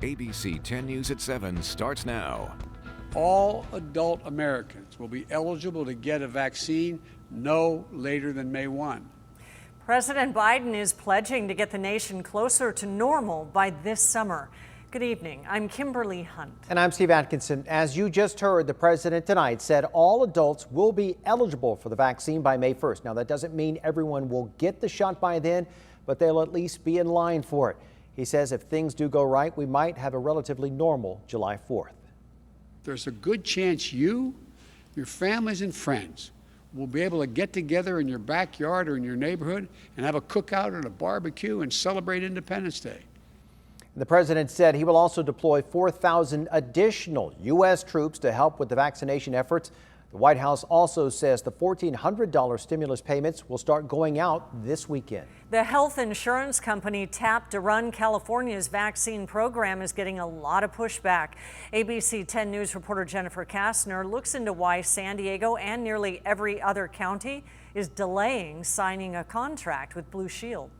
ABC 10 News at 7 starts now. All adult Americans will be eligible to get a vaccine no later than May 1. President Biden is pledging to get the nation closer to normal by this summer. Good evening. I'm Kimberly Hunt. And I'm Steve Atkinson. As you just heard, the president tonight said all adults will be eligible for the vaccine by May 1st. Now, that doesn't mean everyone will get the shot by then, but they'll at least be in line for it. He says if things do go right, we might have a relatively normal July 4th. There's a good chance you, your families and friends will be able to get together in your backyard or in your neighborhood and have a cookout or a barbecue and celebrate Independence Day. The president said he will also deploy 4,000 additional U.S. troops to help with the vaccination efforts. The White House also says the $1,400 stimulus payments will start going out this weekend. The health insurance company tapped to run California's vaccine program is getting a lot of pushback. ABC 10 News reporter Jennifer Kastner looks into why San Diego and nearly every other county is delaying signing a contract with Blue Shield.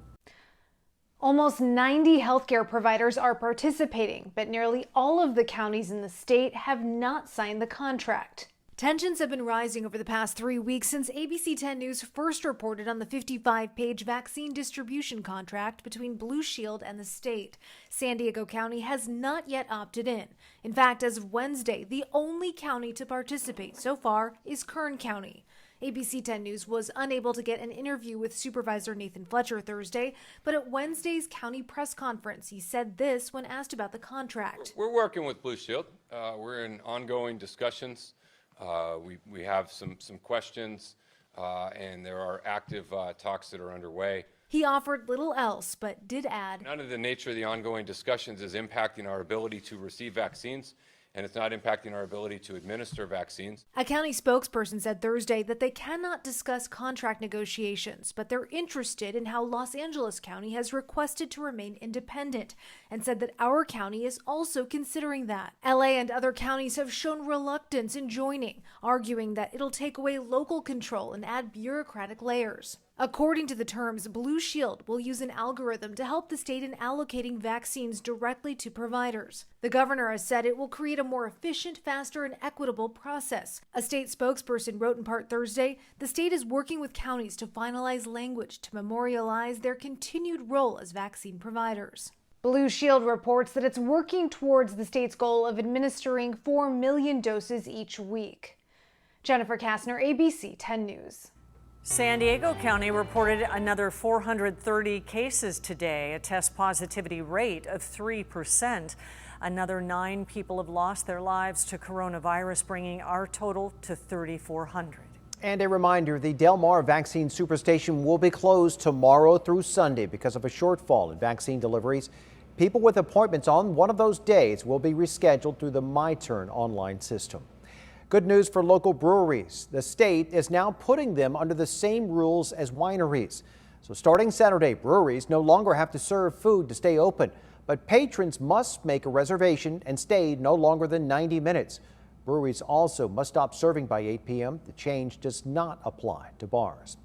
Almost 90 healthcare providers are participating, but nearly all of the counties in the state have not signed the contract. Tensions have been rising over the past 3 weeks since ABC 10 News first reported on the 55-page vaccine distribution contract between Blue Shield and the state. San Diego County has not yet opted in. In fact, as of Wednesday, the only county to participate so far is Kern County. ABC 10 News was unable to get an interview with Supervisor Nathan Fletcher Thursday, but at Wednesday's county press conference, he said this when asked about the contract. We're working with Blue Shield. We're in ongoing discussions. We have some questions, and there are active talks that are underway. He offered little else, but did add, none of the nature of the ongoing discussions is impacting our ability to receive vaccines, and it's not impacting our ability to administer vaccines. A county spokesperson said Thursday that they cannot discuss contract negotiations, but they're interested in how Los Angeles County has requested to remain independent and said that our county is also considering that. LA and other counties have shown reluctance in joining, arguing that it'll take away local control and add bureaucratic layers. According to the terms, Blue Shield will use an algorithm to help the state in allocating vaccines directly to providers. The governor has said it will create a more efficient, faster, and equitable process. A state spokesperson wrote in part Thursday, the state is working with counties to finalize language to memorialize their continued role as vaccine providers. Blue Shield reports that it's working towards the state's goal of administering 4 million doses each week. Jennifer Kastner, ABC 10 News. San Diego County reported another 430 cases today, a test positivity rate of 3%. Another 9 people have lost their lives to coronavirus, bringing our total to 3,400. And a reminder, the Del Mar Vaccine Superstation will be closed tomorrow through Sunday because of a shortfall in vaccine deliveries. People with appointments on one of those days will be rescheduled through the MyTurn online system. Good news for local breweries. The state is now putting them under the same rules as wineries. So starting Saturday, breweries no longer have to serve food to stay open, but patrons must make a reservation and stay no longer than 90 minutes. Breweries also must stop serving by 8 p.m. The change does not apply to bars.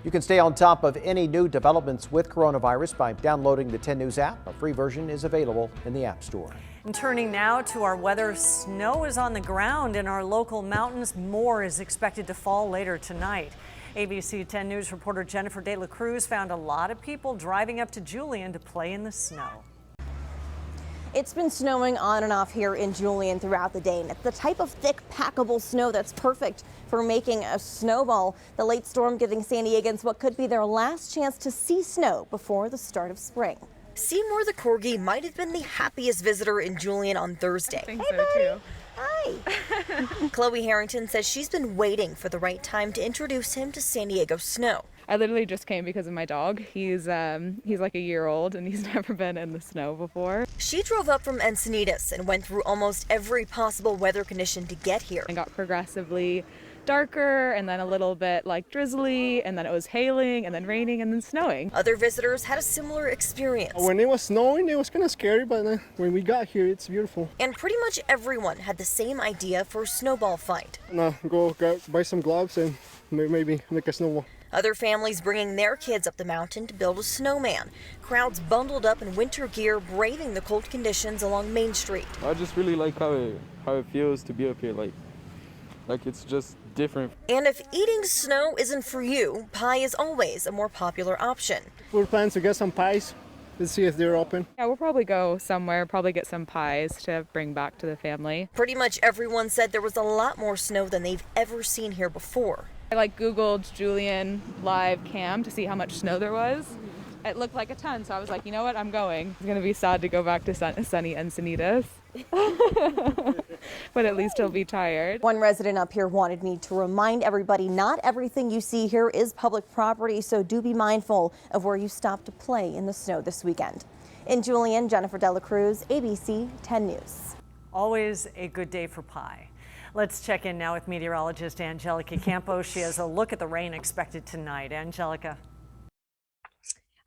You can stay on top of any new developments with coronavirus by downloading the 10 News app. A free version is available in the App Store. And turning now to our weather, snow is on the ground in our local mountains. More is expected to fall later tonight. ABC 10 News reporter Jennifer De La Cruz found a lot of people driving up to Julian to play in the snow. It's been snowing on and off here in Julian throughout the day, and it's the type of thick, packable snow that's perfect for making a snowball. The late storm giving San Diegans what could be their last chance to see snow before the start of spring. Seymour the Corgi might have been the happiest visitor in Julian on Thursday. I think so too. Hi. Chloe Harrington says she's been waiting for the right time to introduce him to San Diego snow. I literally just came because of my dog. He's like a year old and he's never been in the snow before. She drove up from Encinitas and went through almost every possible weather condition to get here. It got progressively darker and then a little bit like drizzly, and then it was hailing and then raining and then snowing. Other visitors had a similar experience. When it was snowing, it was kind of scary, but when we got here, it's beautiful. And pretty much everyone had the same idea for a snowball fight. Go buy some gloves and maybe make a snowball. Other families bringing their kids up the mountain to build a snowman. Crowds bundled up in winter gear, braving the cold conditions along Main Street. I just really like how it feels to be up here, like it's just different. And if eating snow isn't for you, pie is always a more popular option. We're planning to get some pies. Let's see if they're open. Yeah, we'll probably go somewhere, probably get some pies to bring back to the family. Pretty much everyone said there was a lot more snow than they've ever seen here before. I Googled Julian live cam to see how much snow there was. It looked like a ton, so I was like, you know what, I'm going. It's going to be sad to go back to sunny Encinitas, but at least he'll be tired. One resident up here wanted me to remind everybody not everything you see here is public property, so do be mindful of where you stop to play in the snow this weekend. In Julian, Jennifer Dela Cruz, ABC 10 News. Always a good day for pie. Let's check in now with meteorologist Angelica Campos. She has a look at the rain expected tonight. Angelica.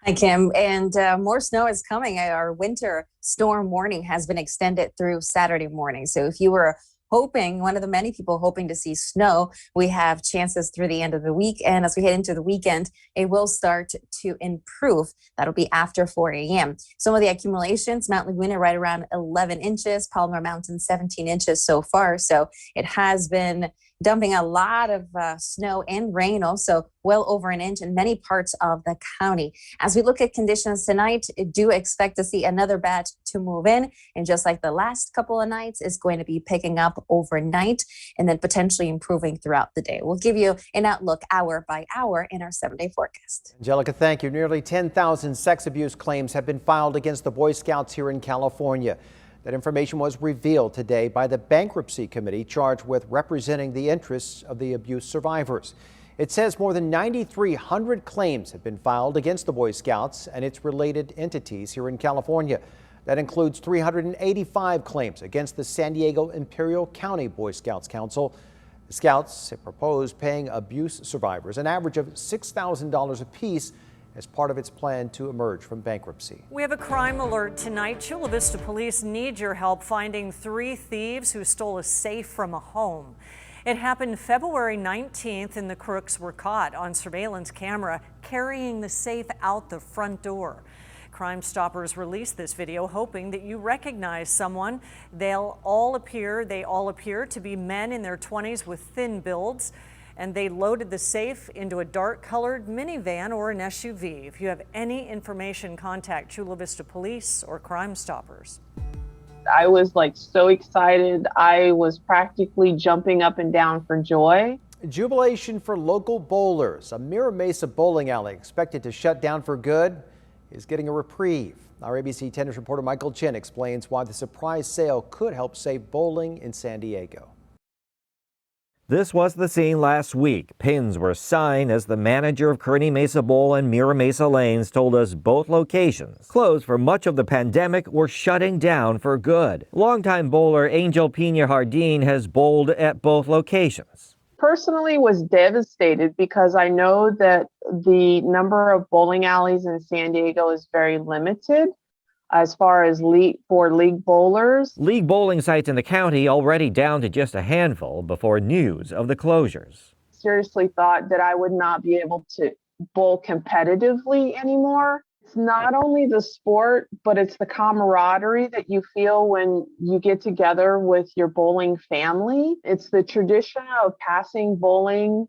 Hi, Kim. And more snow is coming. Our winter storm warning has been extended through Saturday morning. So if you were hoping, one of the many people hoping to see snow, we have chances through the end of the week. And as we head into the weekend, it will start to improve. That'll be after 4 a.m. Some of the accumulations, Mount Laguna right around 11 inches, Palmer Mountain 17 inches so far. So it has been dumping a lot of snow and rain, also well over an inch in many parts of the county. As we look at conditions tonight, do expect to see another batch to move in. And just like the last couple of nights, it's going to be picking up overnight and then potentially improving throughout the day. We'll give you an outlook hour by hour in our 7-day forecast. Angelica, thank you. Nearly 10,000 sex abuse claims have been filed against the Boy Scouts here in California. That information was revealed today by the bankruptcy committee charged with representing the interests of the abuse survivors. It says more than 9,300 claims have been filed against the Boy Scouts and its related entities here in California. That includes 385 claims against the San Diego Imperial County Boy Scouts Council. The Scouts have proposed paying abuse survivors an average of $6,000 apiece as part of its plan to emerge from bankruptcy. We have a crime alert tonight. Chula Vista police need your help finding 3 thieves who stole a safe from a home. It happened February 19th and the crooks were caught on surveillance camera carrying the safe out the front door. Crime Stoppers released this video hoping that you recognize someone. They all appear to be men in their 20s with thin builds. And they loaded the safe into a dark-colored minivan or an SUV. If you have any information, contact Chula Vista Police or Crime Stoppers. I was so excited. I was practically jumping up and down for joy. Jubilation for local bowlers. A Mira Mesa bowling alley expected to shut down for good is getting a reprieve. Our ABC 10 News reporter Michael Chin explains why the surprise sale could help save bowling in San Diego. This was the scene last week. Pins were signed as the manager of Kearny Mesa Bowl and Mira Mesa Lanes told us both locations, closed for much of the pandemic, were shutting down for good. Longtime bowler Angel Pina Jardine has bowled at both locations. Personally was devastated because I know that the number of bowling alleys in San Diego is very limited as far as league bowlers. League bowling sites in the county already down to just a handful before news of the closures. Seriously thought that I would not be able to bowl competitively anymore. It's not only the sport, but it's the camaraderie that you feel when you get together with your bowling family. It's the tradition of passing bowling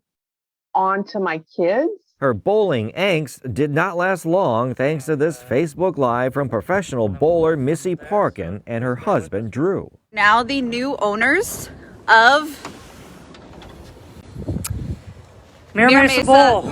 on to my kids. Her bowling angst did not last long thanks to this Facebook Live from professional bowler Missy Parkin and her husband Drew. Now the new owners of Mira Mesa Bowl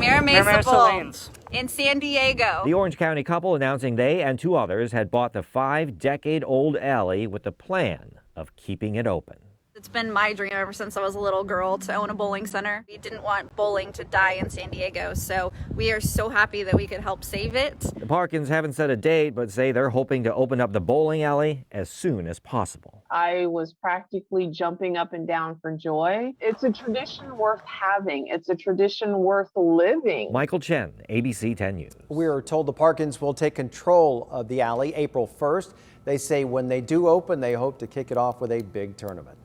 in San Diego. The Orange County couple announcing they and 2 others had bought the 5-decade-old alley with the plan of keeping it open. It's been my dream ever since I was a little girl to own a bowling center. We didn't want bowling to die in San Diego, so we are so happy that we could help save it. The Parkins haven't set a date, but say they're hoping to open up the bowling alley as soon as possible. I was practically jumping up and down for joy. It's a tradition worth having. It's a tradition worth living. Michael Chen, ABC 10 News. We are told the Parkins will take control of the alley April 1st. They say when they do open, they hope to kick it off with a big tournament.